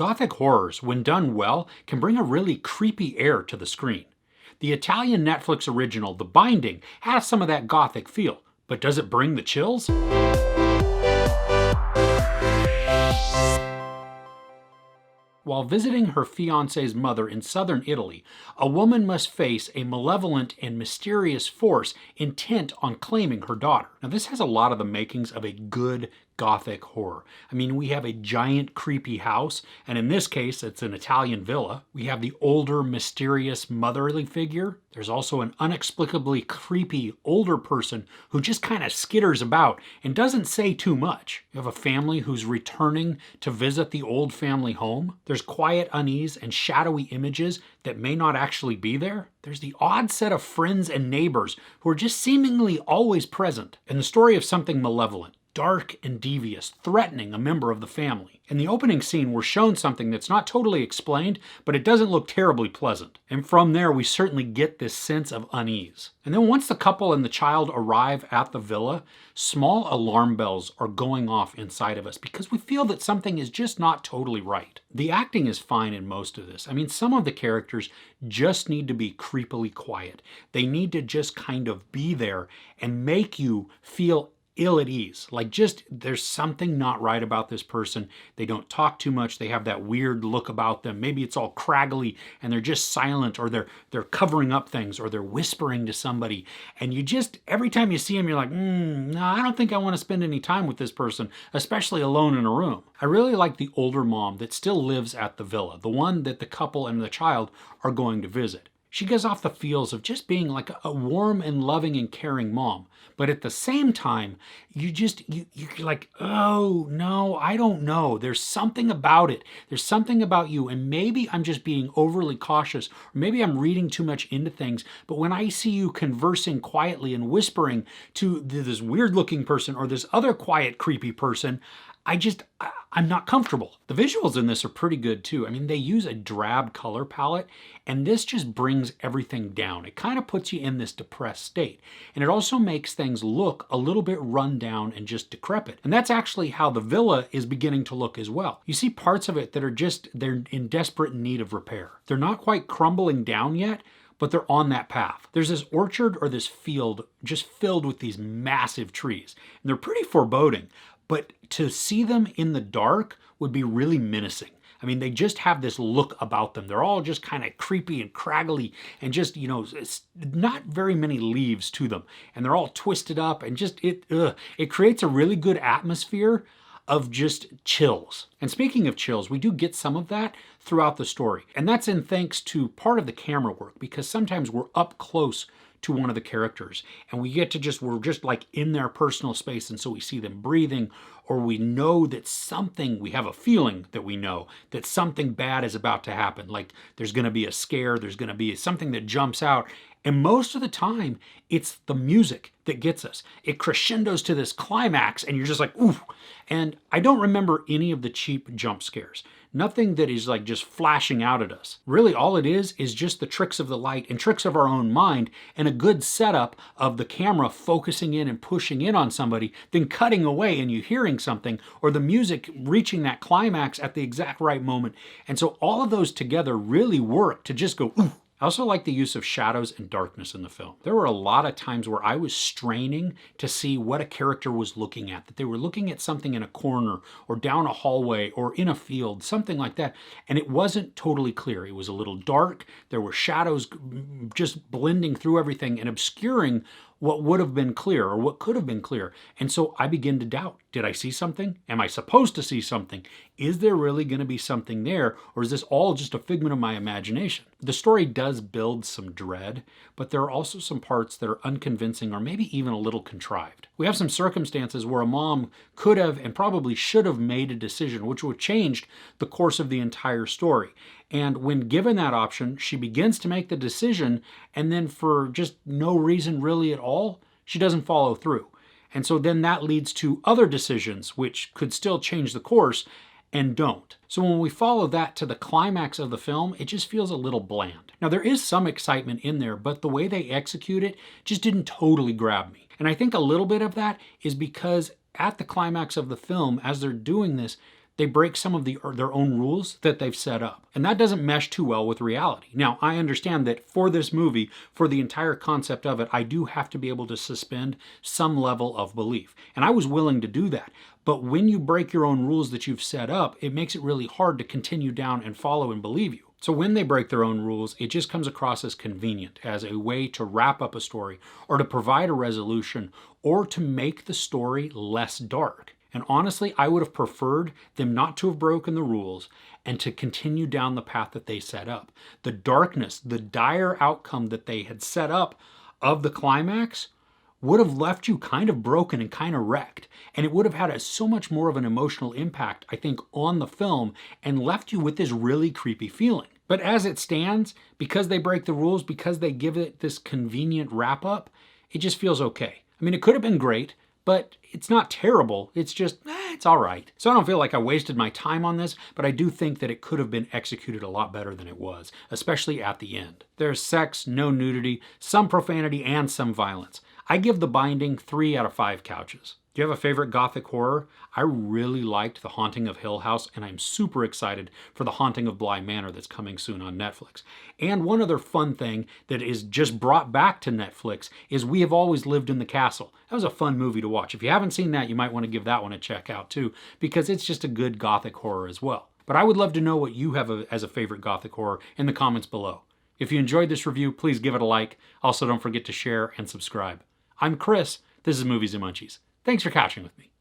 Gothic horrors, when done well, can bring a really creepy air to the screen. The Italian Netflix original, The Binding, has some of that Gothic feel, but does it bring the chills? While visiting her fiance's mother in southern Italy, a woman must face a malevolent and mysterious force intent on claiming her daughter. Now, this has a lot of the makings of a good Gothic horror. I mean, we have a giant creepy house, and in this case, it's an Italian villa. We have the older, mysterious motherly figure. There's also an inexplicably creepy older person who just kind of skitters about and doesn't say too much. You have a family who's returning to visit the old family home. There's quiet unease and shadowy images that may not actually be there. There's the odd set of friends and neighbors who are just seemingly always present. And the story of something malevolent, dark and devious, threatening a member of the family. In the opening scene, we're shown something that's not totally explained, but it doesn't look terribly pleasant. And from there, we certainly get this sense of unease. And then once the couple and the child arrive at the villa, small alarm bells are going off inside of us because we feel that something is just not totally right. The acting is fine in most of this. I mean, some of the characters just need to be creepily quiet. They need to just kind of be there and make you feel ill at ease. Like, just there's something not right about this person. They don't talk too much. They have that weird look about them. Maybe it's all craggly and they're just silent, or they're covering up things, or they're whispering to somebody. And you just, every time you see them, you're like, no, I don't think I want to spend any time with this person, especially alone in a room. I really like the older mom that still lives at the villa, the one that the couple and the child are going to visit. She gives off the feels of just being like a warm and loving and caring mom. But at the same time, you're like, oh, no, I don't know. There's something about it. There's something about you. And maybe I'm just being overly cautious, or maybe I'm reading too much into things. But when I see you conversing quietly and whispering to this weird looking person or this other quiet, creepy person, I'm not comfortable. The visuals in this are pretty good too. I mean, they use a drab color palette, and this just brings everything down. It kind of puts you in this depressed state. And it also makes things look a little bit run down and just decrepit. And that's actually how the villa is beginning to look as well. You see parts of it that are they're in desperate need of repair. They're not quite crumbling down yet, but they're on that path. There's this orchard or this field just filled with these massive trees. And they're pretty foreboding. But to see them in the dark would be really menacing. I mean, they just have this look about them. They're all just kind of creepy and craggly and just, it's not very many leaves to them. And they're all twisted up, and just, it creates a really good atmosphere of just chills. And speaking of chills, we do get some of that throughout the story. And that's in thanks to part of the camera work, because sometimes we're up close to one of the characters and we get to we're just like in their personal space, and so we see them breathing, or we know that we have a feeling that we know that something bad is about to happen, like there's going to be a scare, there's going to be something that jumps out. And most of the time, it's the music that gets us. It crescendos to this climax, and you're just like, ooh. And I don't remember any of the cheap jump scares. Nothing that is like just flashing out at us. Really, all it is just the tricks of the light and tricks of our own mind, and a good setup of the camera focusing in and pushing in on somebody, then cutting away and you hearing something, or the music reaching that climax at the exact right moment. And so all of those together really work to just go, ooh. I also like the use of shadows and darkness in the film. There were a lot of times where I was straining to see what a character was looking at, that they were looking at something in a corner or down a hallway or in a field, something like that. And it wasn't totally clear. It was a little dark. There were shadows just blending through everything and obscuring what would have been clear or what could have been clear. And so I begin to doubt, did I see something? Am I supposed to see something? Is there really going to be something there? Or is this all just a figment of my imagination? The story does build some dread, but there are also some parts that are unconvincing or maybe even a little contrived. We have some circumstances where a mom could have and probably should have made a decision which would have changed the course of the entire story. And when given that option, she begins to make the decision, and then for just no reason really at all, she doesn't follow through. And so then that leads to other decisions which could still change the course and don't. So when we follow that to the climax of the film, it just feels a little bland. Now, there is some excitement in there, but the way they execute it just didn't totally grab me. And I think a little bit of that is because at the climax of the film, as they're doing this, they break some of their own rules that they've set up. And that doesn't mesh too well with reality. Now, I understand that for this movie, for the entire concept of it, I do have to be able to suspend some level of belief. And I was willing to do that. But when you break your own rules that you've set up, it makes it really hard to continue down and follow and believe you. So when they break their own rules, it just comes across as convenient, as a way to wrap up a story, or to provide a resolution, or to make the story less dark. And honestly, I would have preferred them not to have broken the rules and to continue down the path that they set up. The darkness, the dire outcome that they had set up of the climax would have left you kind of broken and kind of wrecked. And it would have had so much more of an emotional impact, I think, on the film and left you with this really creepy feeling. But as it stands, because they break the rules, because they give it this convenient wrap up, it just feels okay. I mean, it could have been great, but it's not terrible. It's just, it's all right. So I don't feel like I wasted my time on this, but I do think that it could have been executed a lot better than it was, especially at the end. There's sex, no nudity, some profanity, and some violence. I give The Binding 3 out of 5 couches. Do you have a favorite gothic horror? I really liked The Haunting of Hill House, and I'm super excited for The Haunting of Bly Manor that's coming soon on Netflix. And one other fun thing that is just brought back to Netflix is We Have Always Lived in the Castle. That was a fun movie to watch. If you haven't seen that, you might want to give that one a check out too, because it's just a good gothic horror as well. But I would love to know what you have as a favorite gothic horror in the comments below. If you enjoyed this review, please give it a like. Also, don't forget to share and subscribe. I'm Chris. This is Movies and Munchies. Thanks for catching with me.